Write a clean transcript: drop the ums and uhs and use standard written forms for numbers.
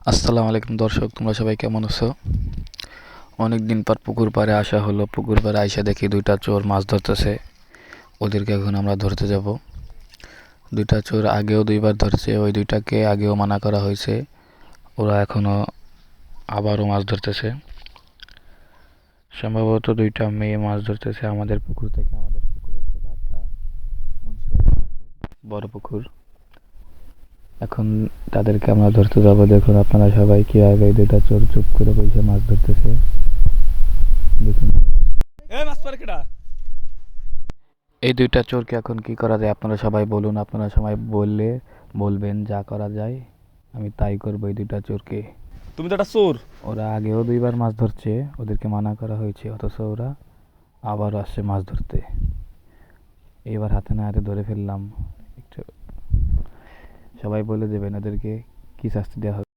আসসালামু আলাইকুম দর্শক, তোমরা সবাই কেমন আছো? অনেক দিন পর পুকুর পাড়ে আসা হলো। পুকুর পাড়ে আইসা দেখি দুইটা চোর মাছ ধরতেছে। ওদেরকে এখন আমরা ধরতে যাব। দুইটা চোর আগেও দুইবার ধরছে, ওই দুইটাকে আগেও মানা করা হয়েছে। ওরা এখনো আবারও মাছ ধরতেছে। সম্ভবত দুইটা মেয়ে মাছ ধরতেছে আমাদের পুকুর থেকে। আমাদের পুকুর হচ্ছে ভাতরা বড় পুকুর। এখন তাদেরকে আমরা ধরতে যাবো। দেখুন আপনারা সবাই কিভাবে এই দুইটা চোর চুপ করে বসে মাছ ধরতেছে। দেখুন এই দুইটা চোরকে এখন কি করা যায় আপনারা সবাই বলুন। আপনারা সবাই বলবেন যা করা যায় আমি তাই করবো এই দুইটা চোরকে। তুমি তো একটা চোর। ওরা আগেও দুইবার মাছ ধরছে, ওদেরকে মানা করা হয়েছে, অথচ ওরা আবার আসছে মাছ ধরতে। এবার হাতে না হাতে ধরে ফেললাম। একটু সবাই বলে দেবেন ওদেরকে কি শাস্তি দেওয়া হবে।